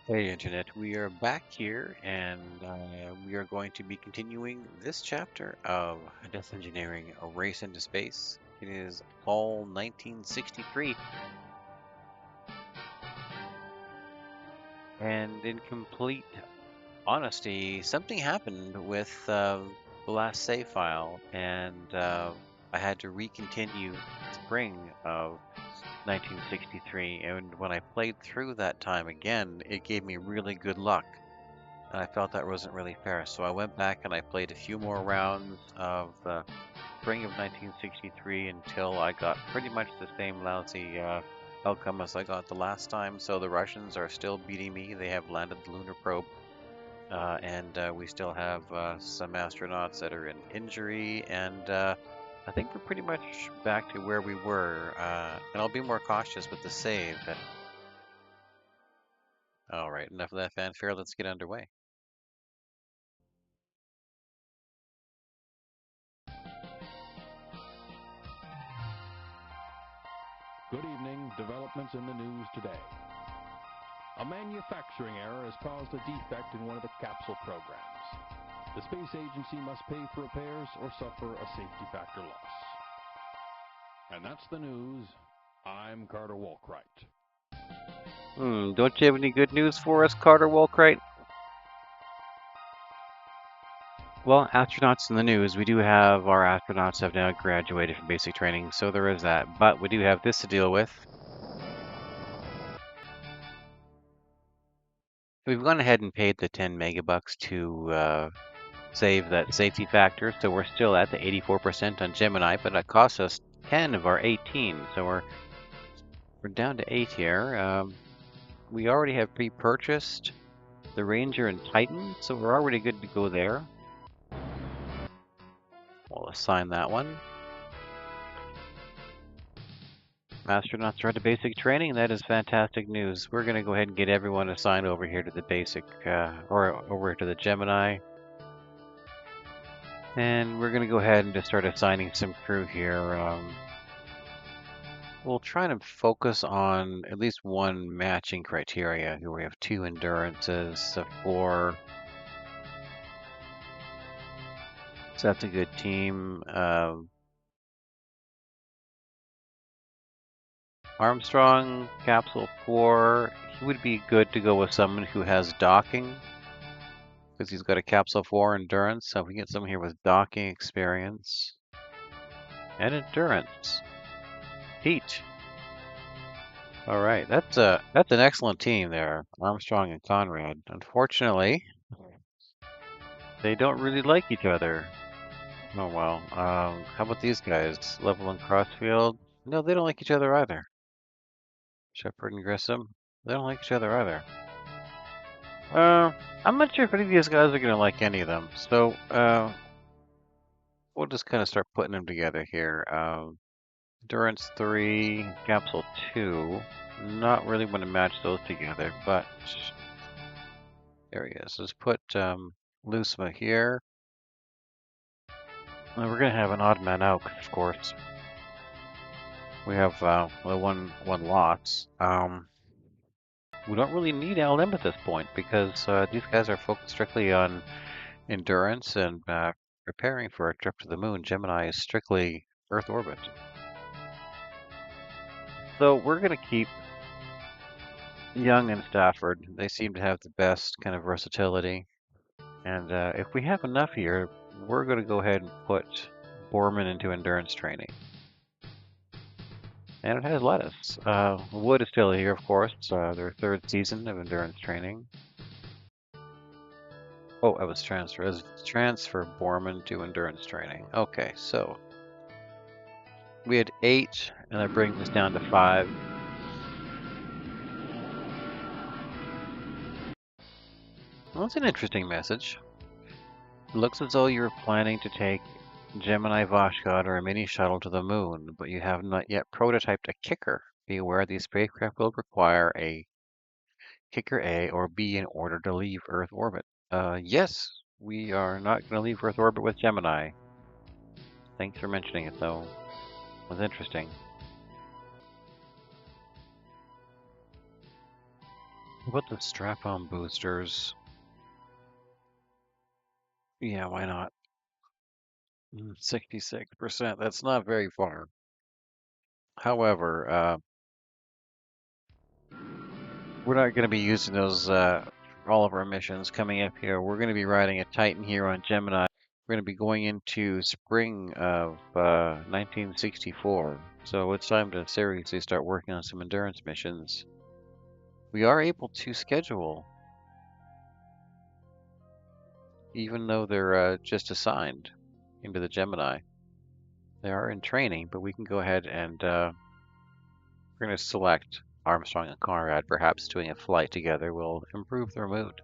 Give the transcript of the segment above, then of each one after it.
Hey Internet, we are back here and we are going to be continuing this chapter of Death Engineering, A Race into Space. It is fall 1963, and in complete honesty, something happened with the last save file, and I had to recontinue spring of 1963, and when I played through that time again, it gave me really good luck. And I felt that wasn't really fair. So I went back and I played a few more rounds of the spring of 1963 until I got pretty much the same lousy outcome as I got the last time. So the Russians are still beating me. They have landed the lunar probe. And we still have some astronauts that are in injury. And I think we're pretty much back to where we were. And I'll be more cautious with the save. All right, enough of that fanfare. Let's get underway. Good evening. Developments in the news today. A manufacturing error has caused a defect in one of the capsule programs. The space agency must pay for repairs or suffer a safety factor loss. And that's the news. I'm Carter Walkwright. Don't you have any good news for us, Carter Walkwright? Well, astronauts in the news. We do have our astronauts have now graduated from basic training, so there is that. But we do have this to deal with. We've gone ahead and paid the 10 megabucks to save that safety factor, so we're still at the 84% on Gemini, but it costs us 10 of our 18, so we're down to 8 here. We already have pre-purchased the Ranger and Titan, so we're already good to go there. We'll assign that one. Astronauts are to basic training. That is fantastic news. We're going to go ahead and get everyone assigned over here to the basic, or over to the Gemini. And we're going to go ahead and just start assigning some crew here. We'll try to focus on at least one matching criteria. Here we have 2 endurances, 4. So that's a good team. Armstrong, Capsule 4, he would be good to go with someone who has docking, because he's got a Capsule 4 endurance. So if we get someone here with docking experience and endurance, heat. All right, that's an excellent team there, Armstrong and Conrad. Unfortunately, they don't really like each other. Oh well. How about these guys, Level and Crossfield? No, they don't like each other either. Shepard and Grissom, they don't like each other either. I'm not sure if any of these guys are gonna like any of them. So, we'll just kind of start putting them together here. Endurance 3, Capsule 2. Not really want to match those together, but there he is. Let's put Lusma here. And we're gonna have an odd man out, of course. We have one lots. We don't really need LM at this point because these guys are focused strictly on endurance and preparing for a trip to the moon. Gemini is strictly Earth orbit. So we're going to keep Young and Stafford. They seem to have the best kind of versatility. And if we have enough here, we're going to go ahead and put Borman into endurance training. And it has lettuce. Wood is still here, of course. Their 3rd season of endurance training. Oh, I was transfer. It was transfer Borman to endurance training. Okay, so we had 8, and that brings us down to 5. Well, that's an interesting message. It looks as though you're planning to take Gemini Voskhod or a mini shuttle to the moon, but you have not yet prototyped a kicker. Be aware these spacecraft will require a kicker A or B in order to leave Earth orbit. Yes, we are not going to leave Earth orbit with Gemini. Thanks for mentioning it, though. It was interesting. What the strap-on boosters? Yeah, why not? 66%. That's not very far. However, we're not going to be using those for all of our missions coming up here. We're going to be riding a Titan here on Gemini. We're going to be going into spring of 1964. So it's time to seriously start working on some endurance missions. We are able to schedule, even though they're just assigned into the Gemini. They are in training, but we can go ahead and we're going to select Armstrong and Conrad. Perhaps doing a flight together will improve their mood.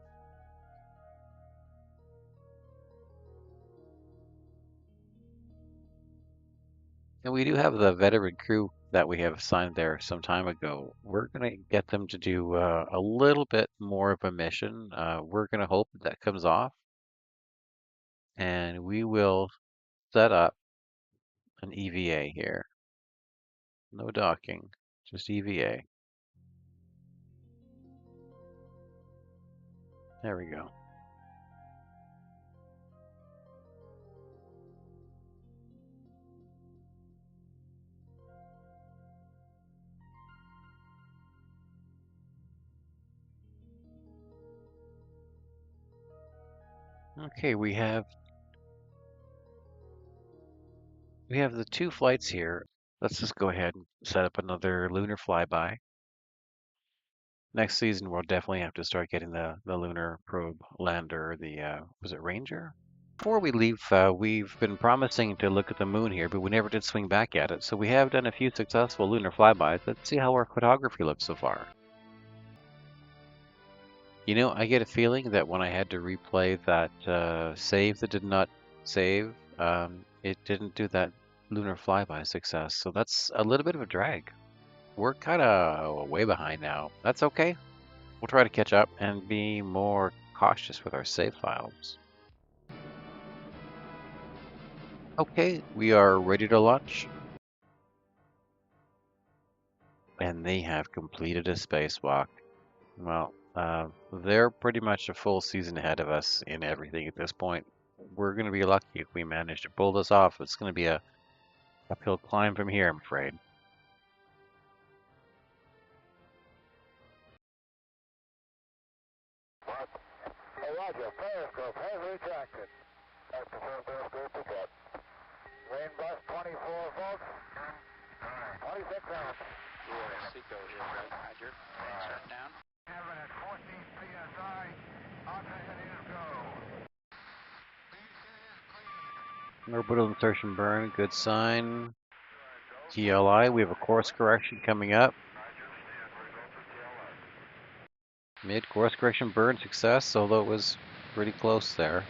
And we do have the veteran crew that we have assigned there some time ago. We're going to get them to do a little bit more of a mission. We're going to hope that comes off. And we will set up an EVA here. No docking, just EVA. There we go. Okay, we have the 2 flights here. Let's just go ahead and set up another lunar flyby. Next season, we'll definitely have to start getting the lunar probe lander, the was it Ranger? Before we leave, we've been promising to look at the moon here, but we never did swing back at it. So we have done a few successful lunar flybys. Let's see how our photography looks so far. You know, I get a feeling that when I had to replay that save that did not save, it didn't do that lunar flyby success. So that's a little bit of a drag. We're kind of way behind now. That's okay. We'll try to catch up and be more cautious with our save files. Okay, we are ready to launch. And they have completed a spacewalk. Well, they're pretty much a full season ahead of us in everything at this point. We're going to be lucky if we manage to pull this off. It's going to be a uphill climb from here, I'm afraid. Hey, Roger, periscope has retracted. That's the full periscope to get. Rain bus 24, folks. 26 knots. Seco here, right? Roger. Shut down. Heaven at 14 PSI. Alternate go. Orbital insertion burn, good sign. TLI, we have a course correction coming up. Mid course correction burn success, although it was pretty close there.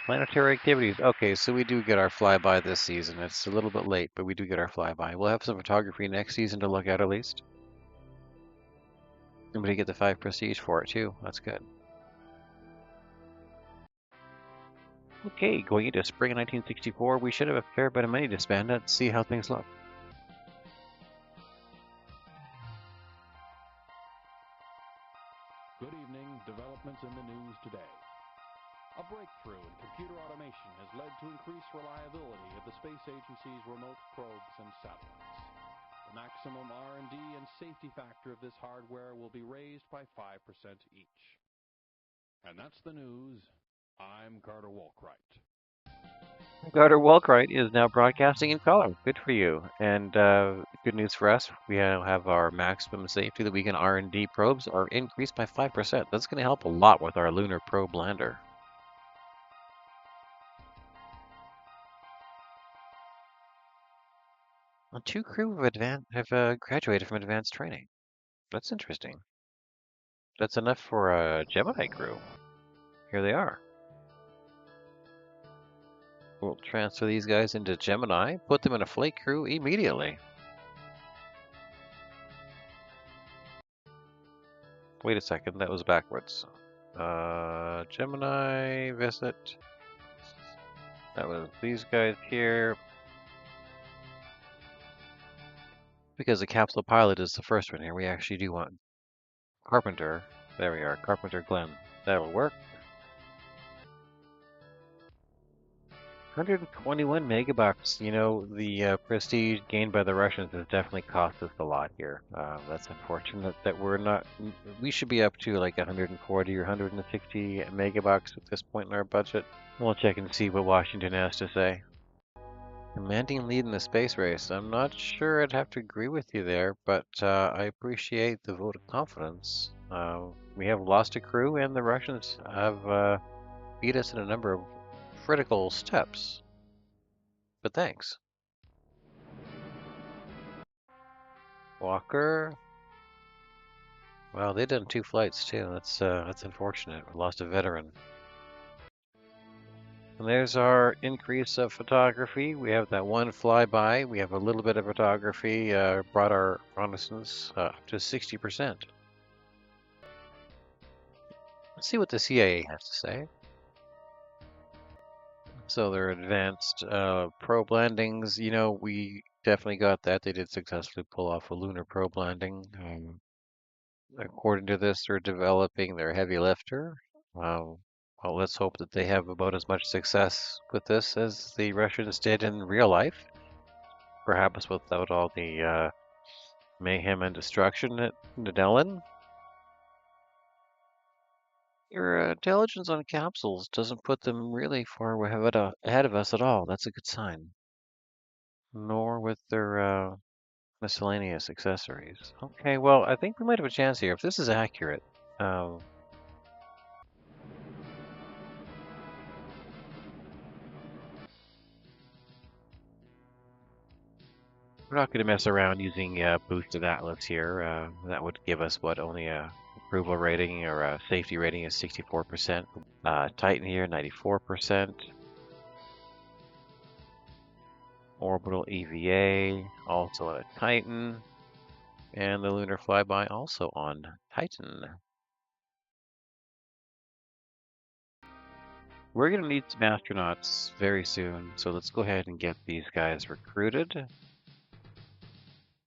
Planetary activities. Okay, so we do get our flyby this season. It's a little bit late, but we do get our flyby. We'll have some photography next season to look at least. And we get the 5 prestige for it too. That's good. Okay, going into spring 1964, we should have a fair bit of money to spend. Let's see how things look. Good evening. Developments in the news today. A breakthrough in computer automation has led to increased reliability of the space agency's remote probes and satellites. The maximum R&D and safety factor of this hardware will be raised by 5% each. And that's the news. I'm Carter Walkwright. Carter Walkwright is now broadcasting in color. Good for you. And good news for us, we now have our maximum safety that we can R&D probes are increased by 5%. That's going to help a lot with our lunar probe lander. Well, 2 crew have graduated from advanced training. That's interesting. That's enough for a Gemini crew. Here they are. We'll transfer these guys into Gemini, put them in a flight crew immediately. Wait a second, that was backwards. Gemini, visit. That was these guys here. because the capsule pilot is the first one here, we actually do want Carpenter. There we are, Carpenter Glenn. That'll work. 121 megabucks. You know, the prestige gained by the Russians has definitely cost us a lot here. That's unfortunate that we're not. We should be up to like 140 or 160 megabucks at this point in our budget. We'll check and see what Washington has to say. Commanding lead in the space race. I'm not sure I'd have to agree with you there, but I appreciate the vote of confidence. We have lost a crew, and the Russians have beat us in a number of critical steps. But thanks. Walker. Well, they've done 2 flights too. That's unfortunate. We lost a veteran. And there's our increase of photography. We have that one flyby. We have a little bit of photography. Brought our reconnaissance up to 60%. Let's see what the CIA has to say. So their advanced probe landings. You know, we definitely got that. They did successfully pull off a lunar probe landing. According to this, they're developing their heavy lifter. Well, let's hope that they have about as much success with this as the Russians did in real life. Perhaps without all the mayhem and destruction at Nedelin. Your intelligence on capsules doesn't put them really far ahead of us at all. That's a good sign. Nor with their miscellaneous accessories. Okay, well, I think we might have a chance here. If this is accurate, we're not going to mess around using boosted Atlas here. That would give us, what, only a approval rating or a safety rating is 64%. Titan here, 94%. Orbital EVA, also on a Titan. And the lunar flyby also on Titan. We're going to need some astronauts very soon, so let's go ahead and get these guys recruited.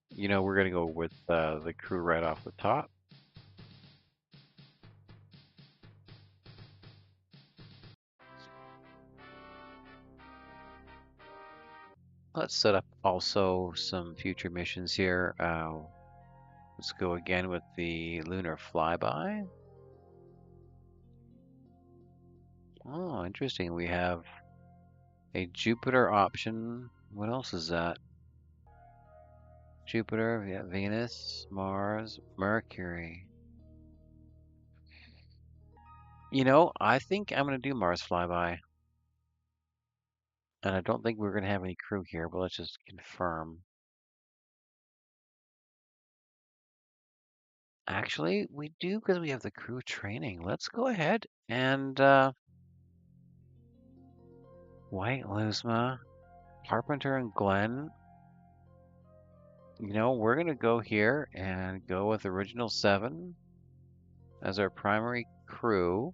You know, we're going to go with the crew right off the top. Let's set up also some future missions here. Let's go again with the lunar flyby. Oh, interesting. We have a Jupiter option. What else is that? Jupiter, yeah, Venus, Mars, Mercury. You know, I think I'm going to do Mars flyby. And I don't think we're going to have any crew here, but let's just confirm. Actually, we do because we have the crew training. Let's go ahead and White Luzma, Carpenter and Glenn. You know, we're going to go here and go with Original 7 as our primary crew.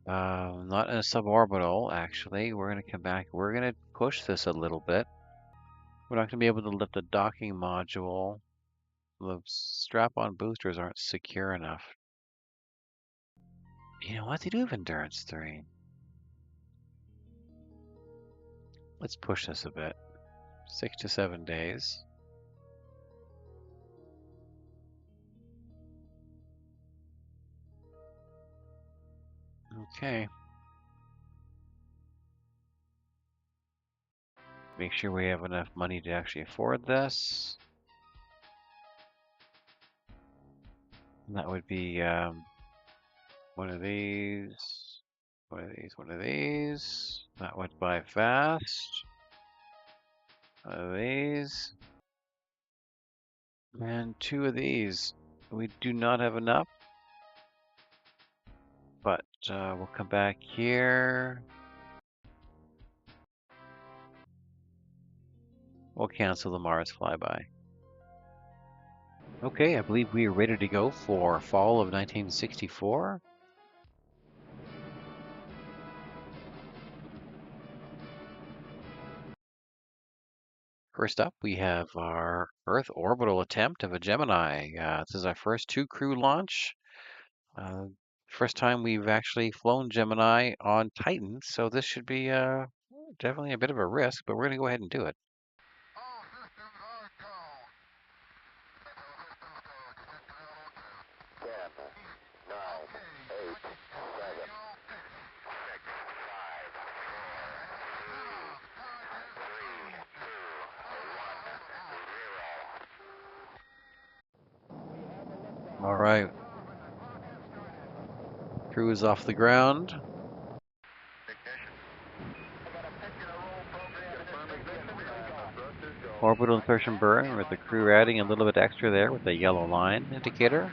Not in a suborbital, actually. We're going to come back. We're going to push this a little bit. We're not going to be able to lift a docking module. The strap-on boosters aren't secure enough. You know what? They do have Endurance 3. Let's push this a bit. 6 to 7 days. Okay. Make sure we have enough money to actually afford this. And that would be one of these, one of these, one of these. That would buy fast. One of these. And 2 of these. We do not have enough. But we'll come back here. We'll cancel the Mars flyby. Okay, I believe we are ready to go for fall of 1964. First up, we have our Earth orbital attempt of a Gemini. This is our first two-crew launch. First time we've actually flown Gemini on Titan, so this should be definitely a bit of a risk, but we're going to go ahead and do it. All systems are go. 10, 9, 8, 7, 6, 5, 4, 3, 2, 1, 0. All right. Crew is off the ground. Orbital insertion burn with the crew adding a little bit extra there with the yellow line indicator.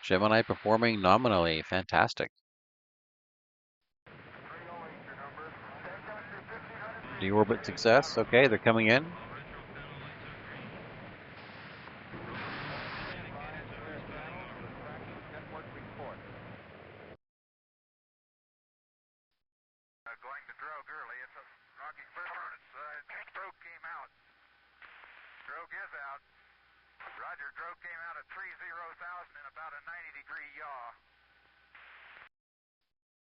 Gemini performing nominally. Fantastic. Deorbit success. Okay, they're coming in. Going to Drogue early. It's a rocky first burn. Drogue came out. Drogue is out. Roger, Drogue came out at 30,000 in about a 90-degree yaw.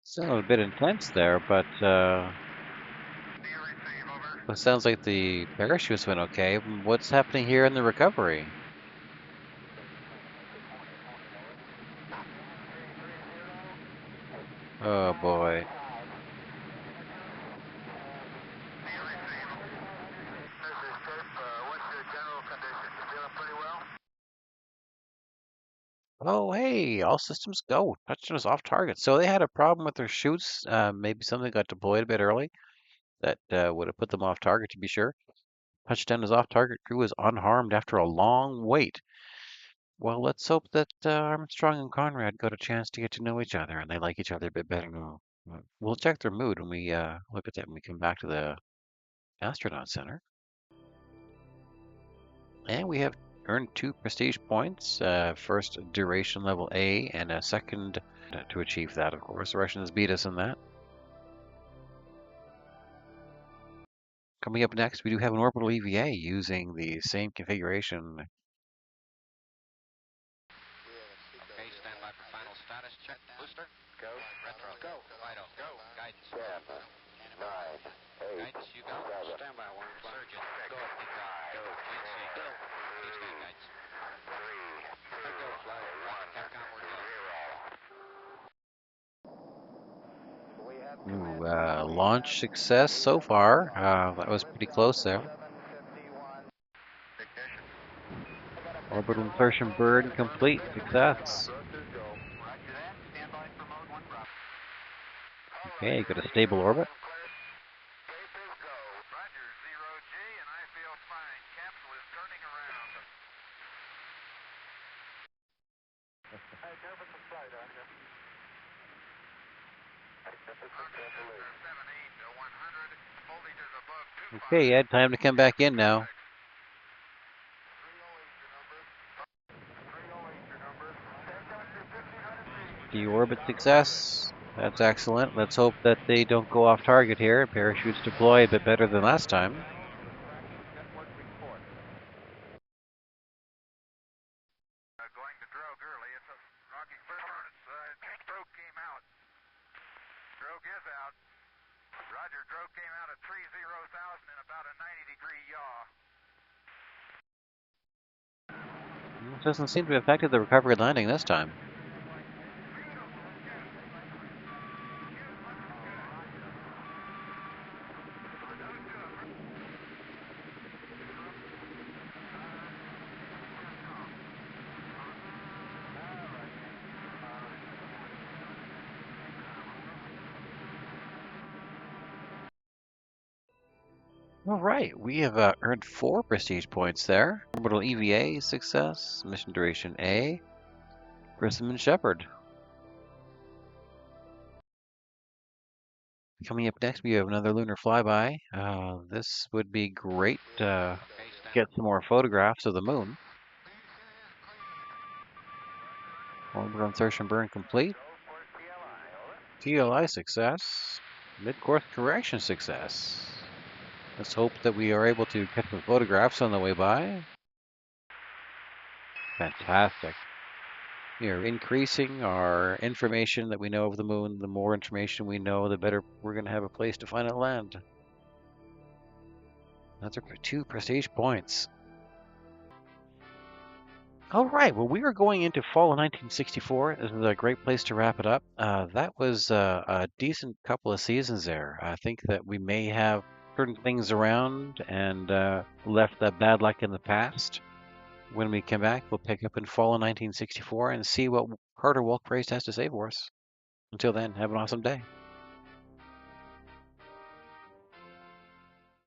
Sounded a bit intense there, but it sounds like the parachutes went okay. What's happening here in the recovery? Oh boy. Oh, hey, all systems go. Touchdown is off target. So they had a problem with their chutes. Maybe something got deployed a bit early that would have put them off target, to be sure. Touchdown is off target. Crew is unharmed after a long wait. Well, let's hope that Armstrong and Conrad got a chance to get to know each other and they like each other a bit better now. We'll check their mood when we look at that when we come back to the Astronaut Center. And we have earned 2 prestige points. First, duration level A, and a second to achieve that, of course. The Russians beat us in that. Coming up next, we do have an orbital EVA using the same configuration. Okay, stand by for final status check. Booster. Go. Retro. Go. Vital. Go. Guidance. 10, 9, 8, Guidance, you go. Stand by one. Surgeon. Go. Keep going. Go. GNC. Go. Keep going, guidance. 3, 2, go. Fly. Capcom, we're go. Ooh, launch success so far. That was pretty close there. Orbital insertion burn complete. Success. Okay, got a stable orbit. Okay, Ed, time to come back in now. Deorbit success. That's excellent. Let's hope that they don't go off target here. Parachutes deploy a bit better than last time. Going to Drogue early. It's a rocky first burn. Drogue came out. Drogue is out. Roger, Drogue came out at 30,000 in about a 90-degree yaw. It doesn't seem to have affected the recovery landing this time. All right, we have earned 4 prestige points there. Orbital EVA success, mission duration A, Grissom and Shepard. Coming up next, we have another lunar flyby. This would be great to get some more photographs of the moon. Orbital insertion burn complete. TLI success. Mid-course correction success. Let's hope that we are able to get some photographs on the way by. Fantastic. We are increasing our information that we know of the moon. The more information we know, the better we're going to have a place to find it land. That's our 2 prestige points. All right, well, we are going into fall of 1964. This is a great place to wrap it up. That was a decent couple of seasons there. I think that we may have turned things around and left that bad luck in the past. When we come back, we'll pick up in fall of 1964 and see what Carter Wolf Race has to say for us. Until then, have an awesome day.